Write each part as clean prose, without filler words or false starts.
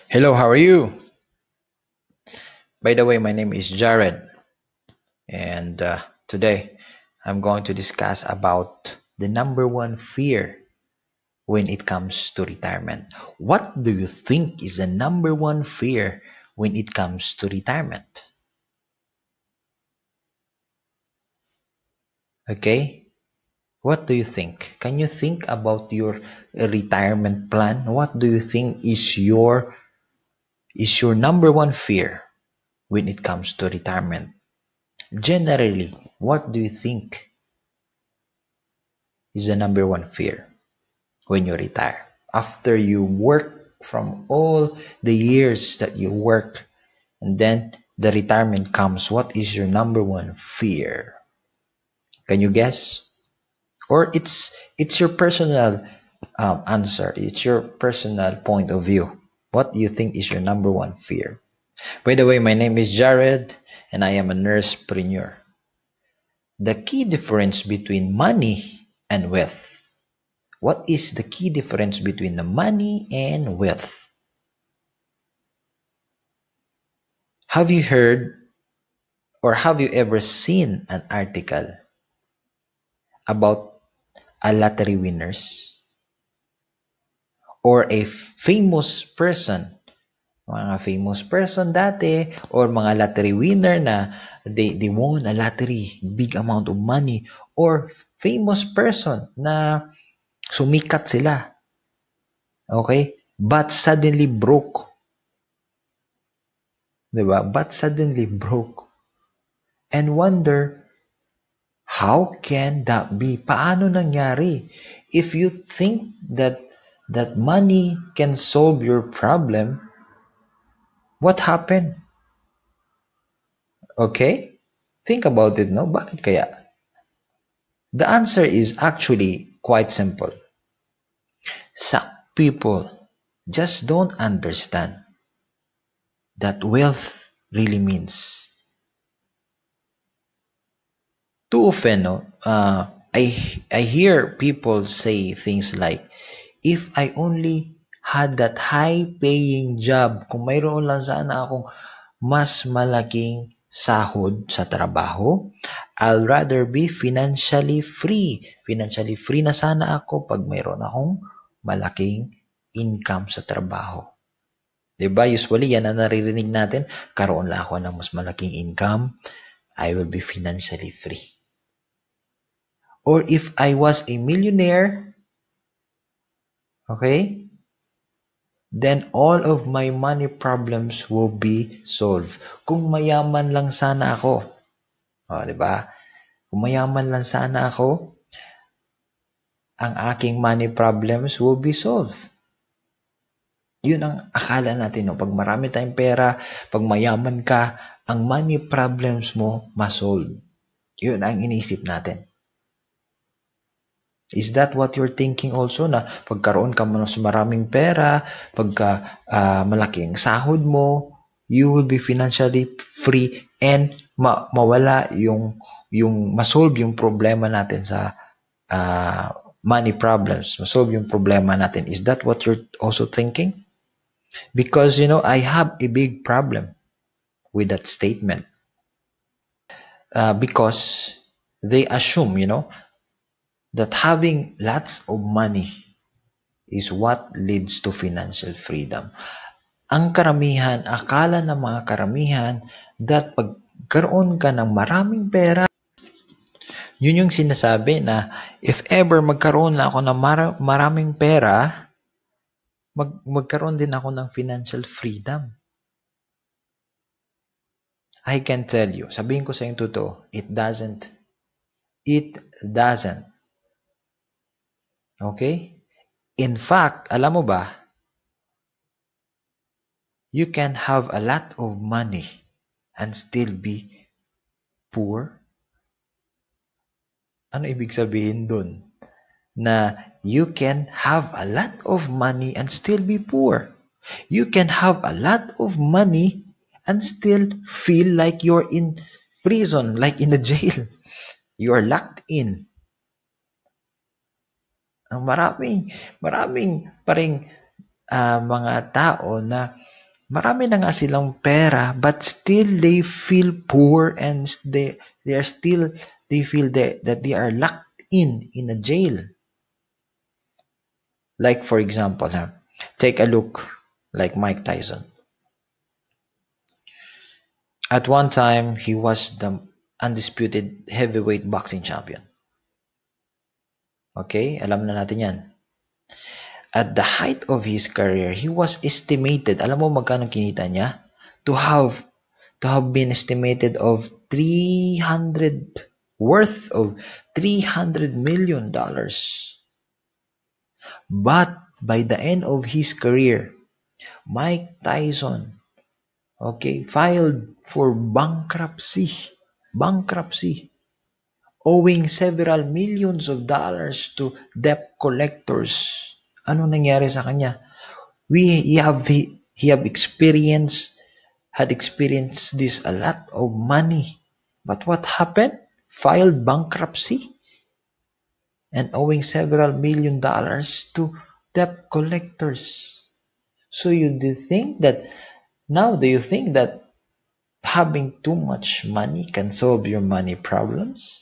Hello, how are you? By the way, my name is Jared, and today I'm going to discuss about the number one fear when it comes to retirement. What do you think is the number one fear when it comes to retirement? Okay, what do you think? Can you think about your retirement plan? What do you think is your number one fear when it comes to retirement? Generally, what do you think is the number one fear when you retire? After you work from all the years that you work, and then the retirement comes, what is your number one fear? Can you guess? Or it's your personal answer. It's your personal point of view. What do you think is your number one fear? By the way, my name is Jared, and I am a nursepreneur. The key difference between money and wealth. What is the key difference between the money and wealth? Have you heard or have you ever seen an article about a lottery winners or a famous person, mga famous person dati or mga lottery winner na they won a lottery, big amount of money, or famous person na sumikat sila, okay? But suddenly broke, diba? But suddenly broke. And wonder, how can that be? Paano nangyari? If you think that money can solve your problem, what happened? Okay? Think about it, no? Bakit kaya? The answer is actually quite simple. Some people just don't understand that wealth really means. Too often, no, I hear people say things like, if I only had that high-paying job, kung mayroon lang sana akong mas malaking sahod sa trabaho, I'll rather be financially free. Financially free na sana ako pag mayroon akong malaking income sa trabaho. Diba? Usually, yan ang naririnig natin. Karoon lang ako ng mas malaking income, I will be financially free. Or if I was a millionaire, okay, then all of my money problems will be solved. Kung mayaman lang sana ako, di ba? Kung mayaman lang sana ako, ang aking money problems will be solved. Yun ang akala natin, no? Pag marami tayong pera, pag mayaman ka, ang money problems mo ma-solve. Yun ang iniisip natin. Is that what you're thinking also, na pagkaroon ka mas maraming pera, pagka malaking sahod mo, you will be financially free and mawala yung ma-solve yung problema natin sa money problems, ma-solve yung problema natin. Is that what you're also thinking? Because, I have a big problem with that statement. Because they assume, that having lots of money is what leads to financial freedom. Ang karamihan, akala ng mga karamihan, that pagkaroon ka ng maraming pera, yun yung sinasabi na if ever magkaroon na ako ng maraming pera, magkaroon din ako ng financial freedom. I can tell you, sabihin ko sa yung totoo, it doesn't. It doesn't. Okay? In fact, alam mo ba, you can have a lot of money and still be poor? Ano ibig sabihin dun? Na you can have a lot of money and still be poor. You can have a lot of money and still feel like you're in prison, like in a jail. You are locked in. Maraming pa ring mga tao na Marami na nga silang pera, but still they feel poor, and they feel that they are locked in a jail. Like for example, take a look like Mike Tyson. At one time, he was the undisputed heavyweight boxing champion. Okay, alam na natin yan. At the height of his career, he was estimated, alam mo magkano kinita niya? To have been estimated of 300 worth of $300 million. But by the end of his career, Mike Tyson, okay, filed for bankruptcy, owing several millions of dollars to debt collectors. Ano nangyari sa kanya? He have experienced this a lot of money. But what happened? Filed bankruptcy and owing several million dollars to debt collectors. So do you think that having too much money can solve your money problems?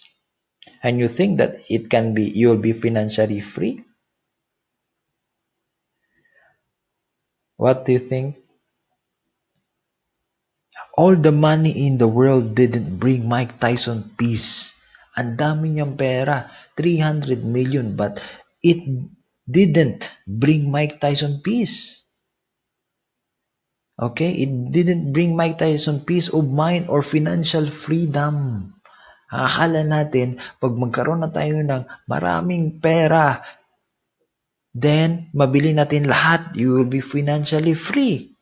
And you think that you'll be financially free? What do you think? All the money in the world didn't bring Mike Tyson peace. Ang dami niyang pera, 300 million, but it didn't bring Mike Tyson peace. Okay? It didn't bring Mike Tyson peace of mind or financial freedom. Akala natin, pag magkaroon na tayo ng maraming pera, then mabili natin lahat, you will be financially free.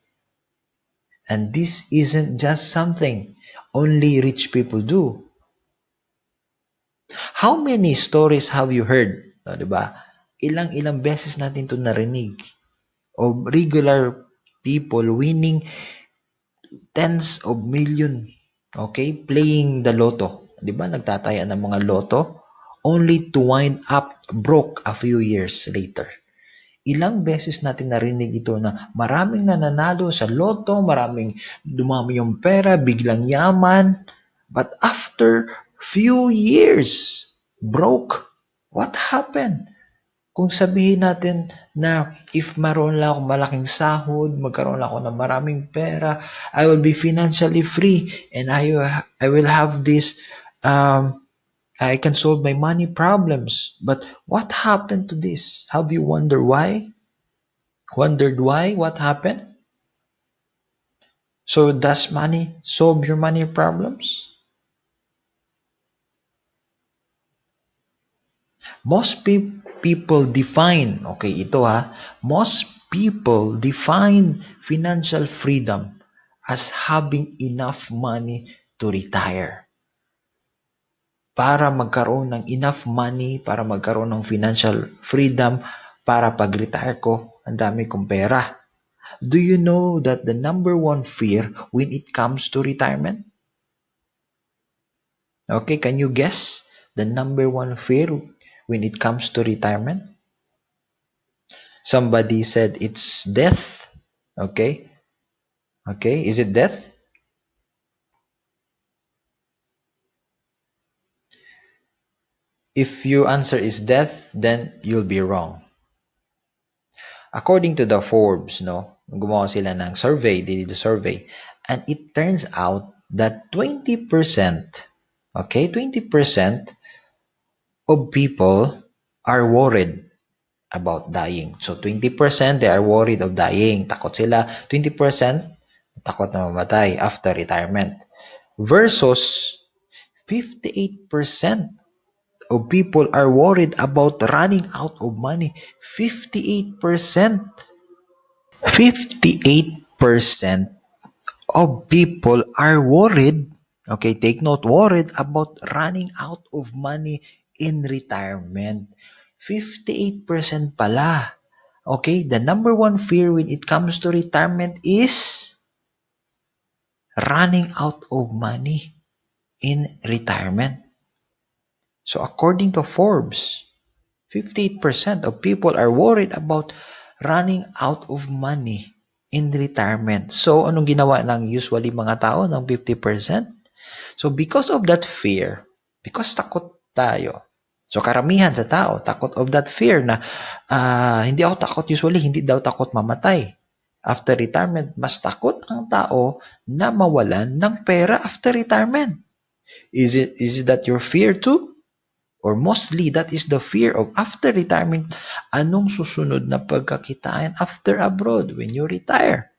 And this isn't just something only rich people do. How many stories have you heard? Diba? Ilang beses natin ito narinig of regular people winning tens of million, okay, playing the lotto. Diba? Nagtataya ng mga lotto only to wind up broke a few years later. Ilang beses natin narinig ito na maraming nananalo sa lotto, maraming dumami yung pera, biglang yaman. But after few years, broke. What happened? Kung sabihin natin na if maroon lang akong malaking sahod, magkaroon lang ako ng maraming pera, I will be financially free and I will have this I can solve my money problems. But what happened to this? Have you wondered why? What happened? So does money solve your money problems? Most people define, okay, most people define financial freedom as having enough money to retire. Para magkaroon ng enough money, para magkaroon ng financial freedom, para pag-retire ko, ang dami kong pera. Do you know that the number one fear when it comes to retirement? Okay, can you guess the number one fear when it comes to retirement? Somebody said it's death. Okay, is it death? If your answer is death, then you'll be wrong. According to the Forbes, gumawa sila ng survey, they did a survey, and it turns out that 20%, 20% of people are worried about dying. So 20% they are worried of dying. Takot sila. 20% takot na mamatay after retirement. Versus 58% of people are worried about running out of money. 58%. 58% of people are worried, okay, take note, worried about running out of money in retirement. 58% pala. Okay, the number one fear when it comes to retirement is running out of money in retirement. So according to Forbes, 58% of people are worried about running out of money in retirement. So, anong ginawa ng usually mga tao ng 50%? So, because of that fear, because takot tayo, so karamihan sa tao, takot of that fear na hindi ako takot usually, hindi daw takot mamatay. After retirement, mas takot ang tao na mawalan ng pera after retirement. Is it that your fear too? Or mostly, that is the fear of after retirement, anong susunod na pagkakitaan after abroad when you retire?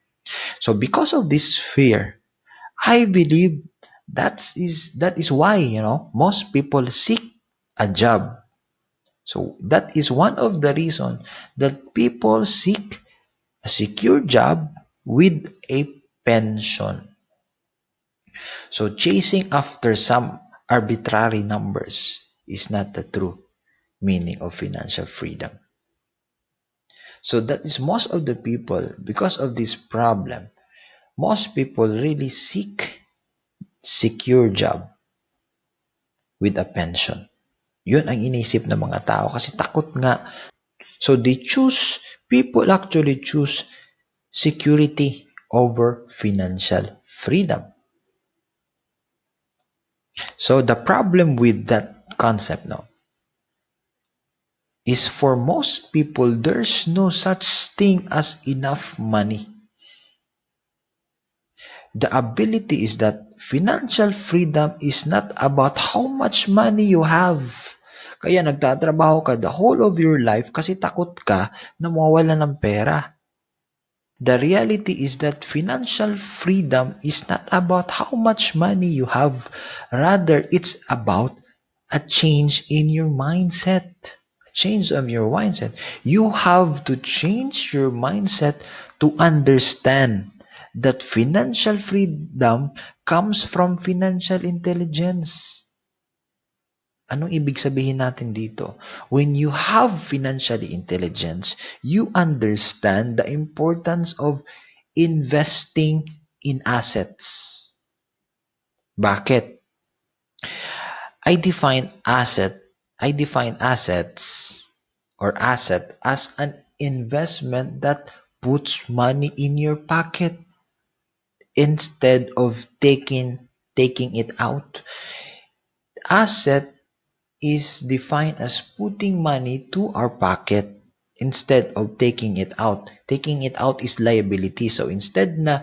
So because of this fear, I believe that is why, most people seek a job. So that is one of the reasons that people seek a secure job with a pension. So chasing after some arbitrary numbers is not the true meaning of financial freedom. So that is most of the people, because of this problem, most people really seek secure job with a pension. Yun ang iniisip ng mga tao kasi takot nga. So people actually choose security over financial freedom. So the problem with that concept now is for most people, there's no such thing as enough money. The ability is that financial freedom is not about how much money you have. Kaya nagtatrabaho ka the whole of your life kasi takot ka na mawawala ng pera. The reality is that financial freedom is not about how much money you have. Rather, it's about a change in your mindset. A change of your mindset. You have to change your mindset to understand that financial freedom comes from financial intelligence. Anong ibig sabihin natin dito? When you have financial intelligence, you understand the importance of investing in assets. Bakit? I define assets or asset as an investment that puts money in your pocket instead of taking it out. Asset is defined as putting money to our pocket instead of taking it out. Taking it out is liability. So instead na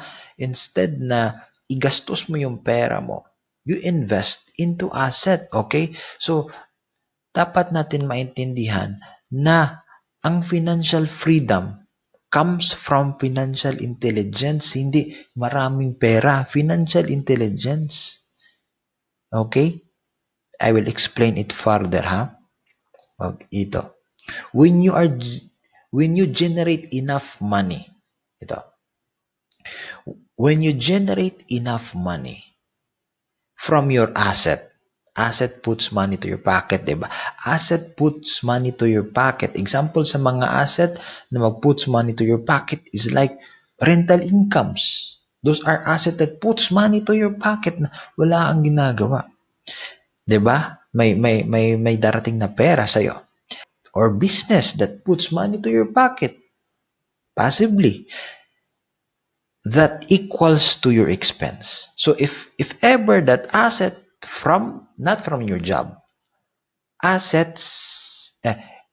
igastos mo yung pera mo, you invest into asset. Okay? So dapat natin maintindihan na ang financial freedom comes from financial intelligence, hindi maraming pera. Financial intelligence. Okay? I will explain it further, ha? Ito. When you generate enough money, when you generate enough money from your asset puts money to your pocket, diba? Asset puts money to your pocket. Example sa mga asset na mag-puts money to your pocket is like rental incomes. Those are assets that puts money to your pocket na wala kang ginagawa. 'Di ba? May darating na pera sa iyo. Or business that puts money to your pocket. Passively. That equals to your expense. So if ever that asset not from your job, assets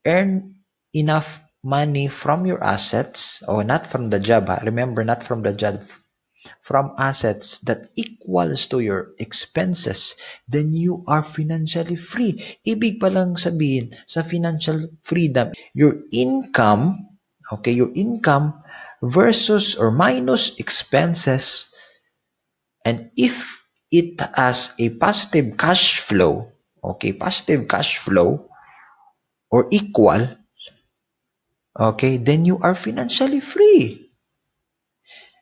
earn enough money from your assets, or not from the job. Remember, not from the job. From assets that equals to your expenses, then you are financially free. Ibig palang sabihin sa financial freedom, your income versus or minus expenses, and if it has a positive cash flow, or equal, then you are financially free.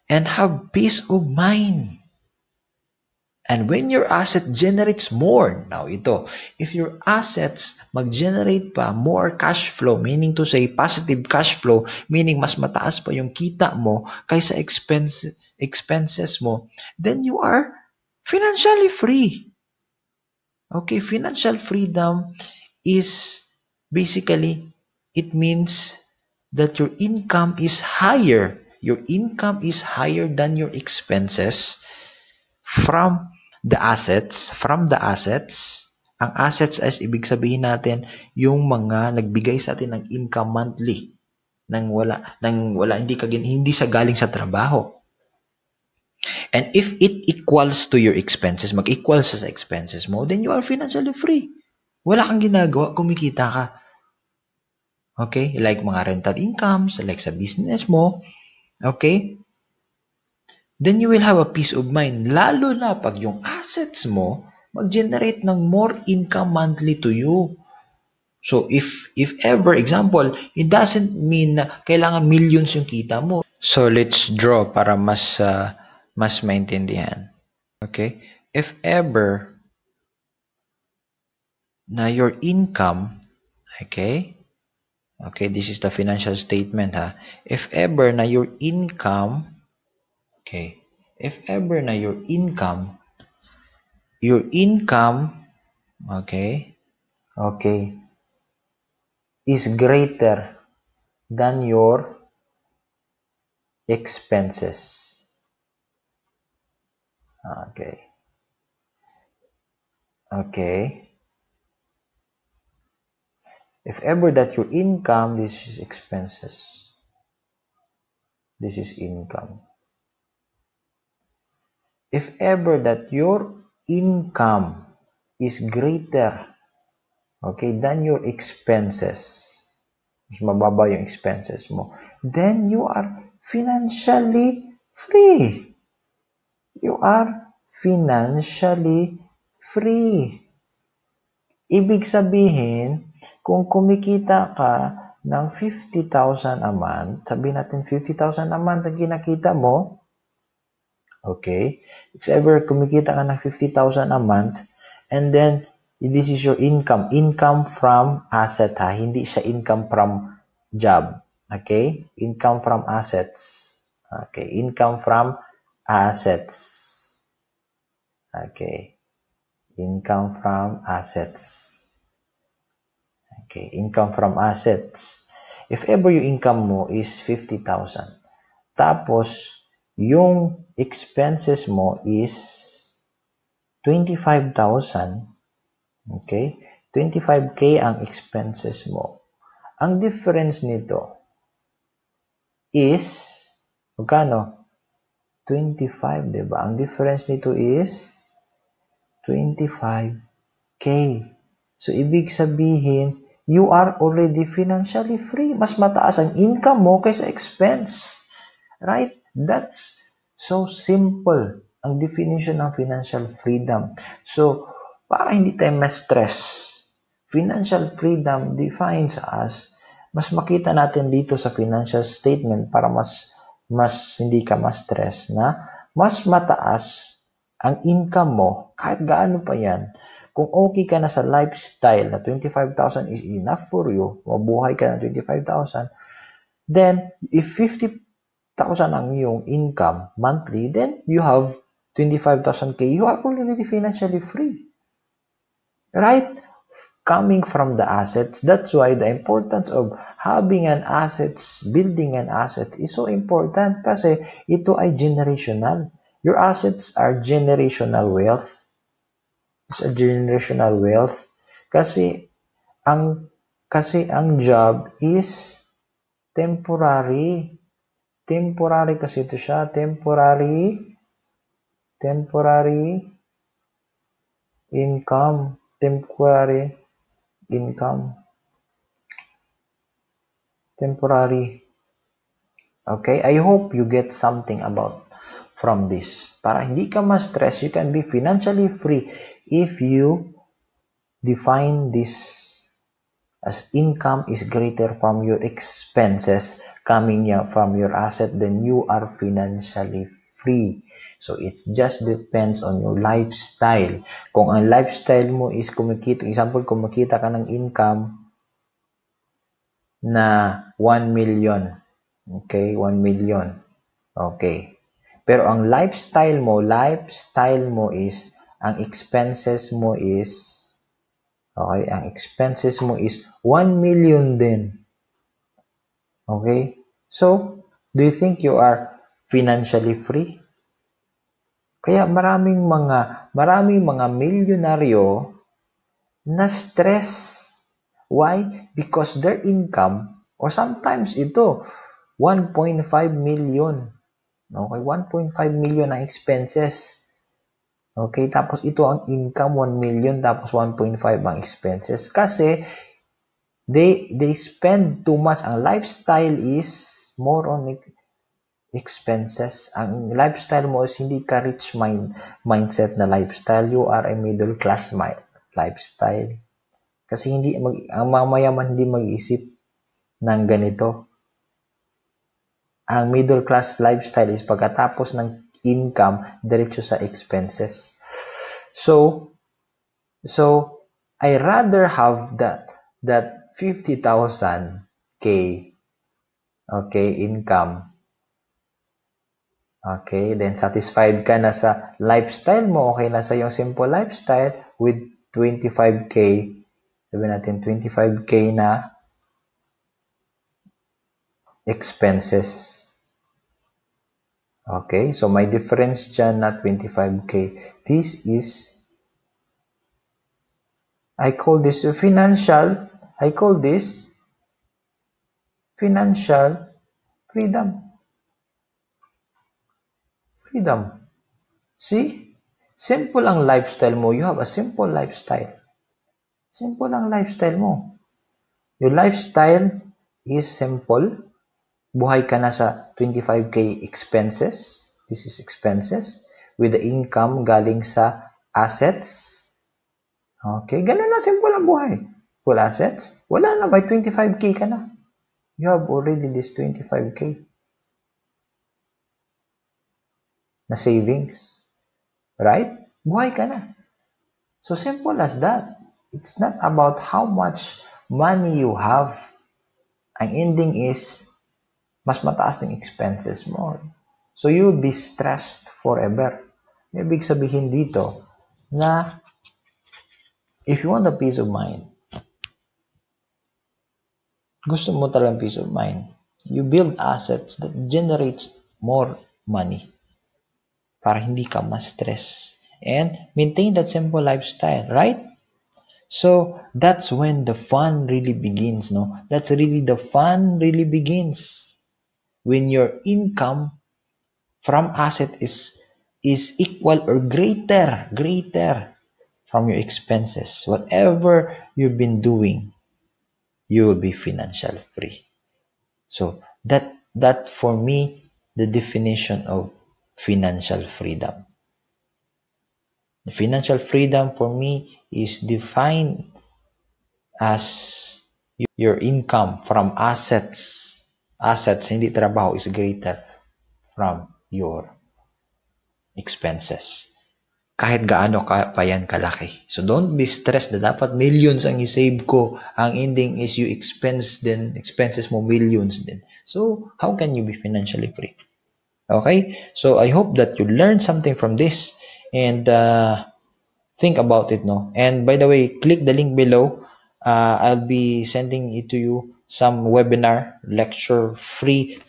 And have peace of mind. And when your asset generates more, now if your assets mag-generate pa more cash flow, meaning to say positive cash flow, meaning mas mataas pa yung kita mo kaysa expenses mo, then you are financially free. Okay, financial freedom is basically, it means that your income is higher your income is higher than your expenses from the assets, ang assets ay ibig sabihin natin yung mga nagbigay sa atin ng income monthly nang wala hindi sa galing sa trabaho. And if it equals to your expenses, mag-equal sa expenses mo, then you are financially free. Wala kang ginagawa, kumikita ka. Okay? Like mga rental incomes, like sa business mo. Okay? Then you will have a peace of mind. Lalo na pag yung assets mo, mag-generate ng more income monthly to you. So, if ever, example, it doesn't mean na kailangan millions yung kita mo. So, let's draw para mas maintindihan. Okay? If ever na your income, okay, this is the financial statement, ha. If ever na your income, okay, if ever na your income, okay, is greater than your expenses. Okay. If ever that your income, this is expenses. This is income. If ever that your income is greater, okay, than your expenses, mas mababa yung expenses mo, then you are financially free. You are financially free. Ibig sabihin, kung kumikita ka ng 50,000 a month, sabihin natin 50,000 a month ang kinakita mo, okay, if ever kumikita ka ng 50,000 a month, and then this is your income from asset, ha, hindi siya income from job, okay, income from assets, okay, income from assets, okay, income from assets. Okay, income from assets. If ever yung income mo is 50,000, tapos yung expenses mo is 25,000, okay? 25K ang expenses mo. Ang difference nito is, magkano? 25, diba? Ang difference nito is 25K. So, ibig sabihin, you are already financially free. Mas mataas ang income mo kaysa expense. Right? That's so simple. Ang definition ng financial freedom. So, para hindi tayo ma-stress, financial freedom defines us, mas makita natin dito sa financial statement para mas hindi ka ma-stress na mas mataas ang income mo, kahit gaano pa yan. Kung okay ka na sa lifestyle na 25,000 is enough for you, mabuhay ka na 25,000, then if 50,000 ang iyong income monthly, then you have 25,000K, you are already financially free. Right? Coming from the assets, that's why the importance of having an assets, building an asset is so important kasi ito ay generational. Your assets are generational wealth. It's a generational wealth kasi ang job is temporary. Temporary kasi ito siya, temporary income, temporary. Okay, I hope you get something from this. Para hindi ka ma-stress, you can be financially free if you define this as income is greater from your expenses coming from your asset, then you are financially free. So, it just depends on your lifestyle. Kung ang lifestyle mo is example, kumikita ka ng income na 1 million. Okay, 1 million. Okay. Pero ang lifestyle mo is, ang expenses mo is, okay, ang expenses mo is 1 million din. Okay? So, Do you think you are financially free? Kaya maraming mga milyonaryo na stress. Why? Because their income, or sometimes ito, 1.5 million. Okay, 1.5 million ang expenses. Okay, tapos ito ang income, 1 million, tapos 1.5 ang expenses. Kasi, they spend too much. Ang lifestyle is more on expenses. Ang lifestyle mo is hindi ka rich mindset na lifestyle. You are a middle class lifestyle. Kasi ang mga mayaman hindi mag-isip ng ganito. Ang middle class lifestyle is pagkatapos ng income, diretso sa expenses. So I rather have that 50,000 K, okay, income. Okay, then satisfied ka na sa lifestyle mo, okay na sa yung simple lifestyle with 25K. Sabihin natin 25K na expenses. Okay, so may difference dyan na 25K. This is, I call this financial freedom. See? Simple ang lifestyle mo. You have a simple lifestyle. Simple ang lifestyle mo. Your lifestyle is simple. Buhay ka na sa 25K expenses. This is expenses. With the income galing sa assets. Okay, ganun na simple ang buhay. Full assets. Wala na, by 25K ka na. You have already this 25K na savings. Right? Buhay ka na. So simple as that. It's not about how much money you have. Ang ending is, mas mataas ng expenses mo. So you'll be stressed forever. Ibig sabihin dito na if you want a peace of mind, gusto mo talagang peace of mind, you build assets that generates more money para hindi ka ma-stress and maintain that simple lifestyle, right? So that's when the fun really begins, no? That's really the fun really begins. When your income from asset is equal or greater from your expenses. Whatever you've been doing, you will be financial free. So that for me, the definition of financial freedom. The financial freedom for me is defined as your income from assets. Assets, hindi trabaho, is greater from your expenses. Kahit gaano pa yan kalaki. So don't be stressed na dapat millions ang isave ko. Ang ending is you expenses mo millions din. So how can you be financially free? Okay? So I hope that you learned something from this and think about it, no? And by the way, click the link below. I'll be sending it to you some webinar, lecture, free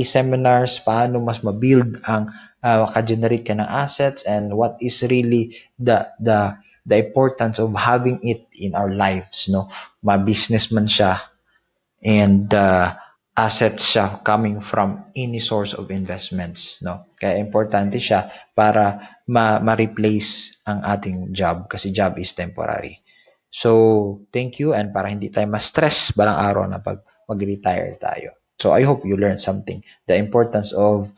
seminars, paano mas ma-build ang maka-generate ka ng assets and what is really the importance of having it in our lives, no? Ma-businessman siya and assets siya coming from any source of investments, no? Kaya importante siya para ma-replace ang ating job kasi job is temporary. So, thank you and para hindi tayo ma-stress balang araw na pag mag-retire tayo. So, I hope you learned something. The importance of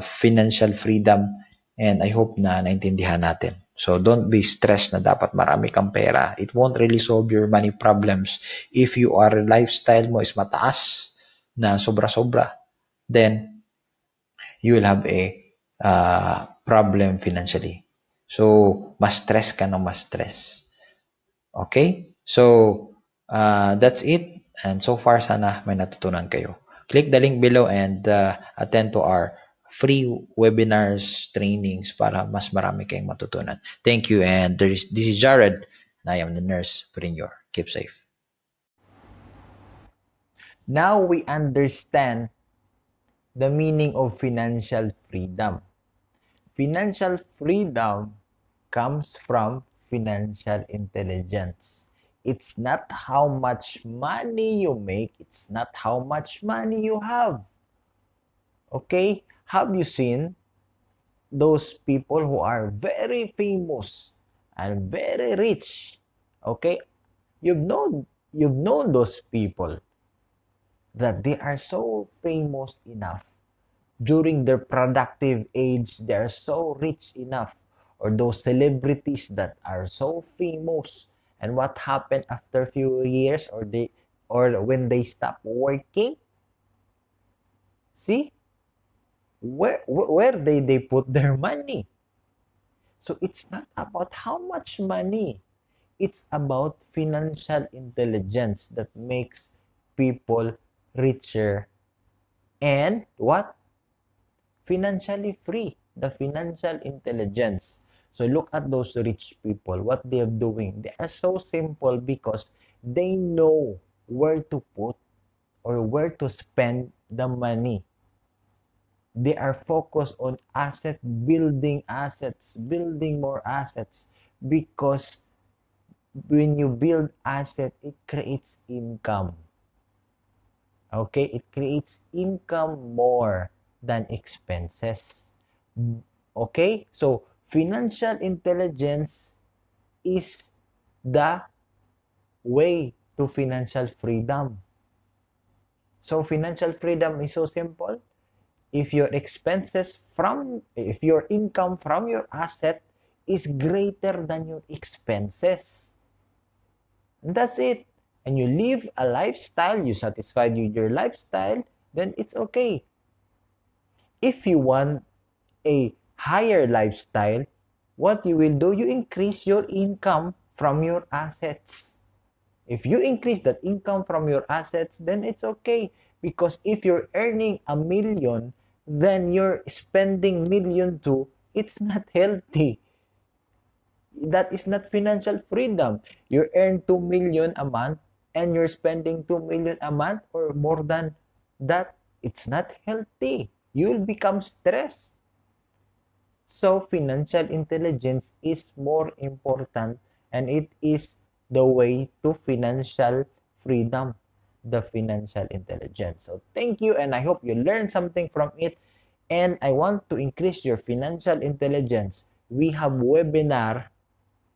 financial freedom and I hope na naintindihan natin. So, don't be stressed na dapat marami kang pera. It won't really solve your money problems. If your lifestyle mo is mataas na sobra-sobra, then you will have a problem financially. So, mas stress ka ng mas stress. Okay? So, that's it. And so far, sana may natutunan kayo. Click the link below and attend to our free webinars, trainings para mas marami kayong matutunan. Thank you. And this is Jared. And I am the nursepreneur. Keep safe. Now we understand the meaning of financial freedom. Financial freedom comes from financial intelligence. It's not how much money you make, it's not how much money you have. Okay? Have you seen those people who are very famous and very rich? Okay? You've known those people that they are so famous enough during their productive age, they are so rich enough, or those celebrities that are so famous, and what happened after a few years, or when they stop working? See, where they put their money? So it's not about how much money, it's about financial intelligence that makes people richer and what, financially free, the financial intelligence. So look at those rich people, what they are doing. They are so simple because they know where to put or where to spend the money. They are focused on building more assets, because when you build asset, it creates income. Okay, it creates income more than expenses. Okay, so financial intelligence is the way to financial freedom. So financial freedom is so simple. If your income from your asset is greater than your expenses, that's it. And you live a lifestyle, you satisfied with your lifestyle, then it's okay. If you want a higher lifestyle, what you will do, you increase your income from your assets. If you increase that income from your assets, then it's okay. Because if you're earning 1,000,000, then you're spending million too, it's not healthy. That is not financial freedom. You earn 2,000,000 a month and you're spending 2,000,000 a month or more than that. It's not healthy. You'll become stressed. So financial intelligence is more important, and it is the way to financial freedom, the financial intelligence. So thank you, and I hope you learned something from it. And I want to increase your financial intelligence. We have webinar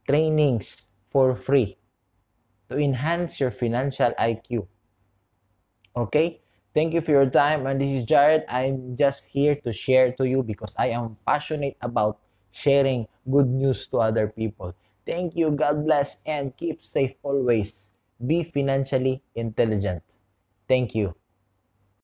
trainings for free to enhance your financial IQ. Okay? Thank you for your time. And this is Jared. I'm just here to share to you because I am passionate about sharing good news to other people. Thank you. God bless and keep safe always. Be financially intelligent. Thank you.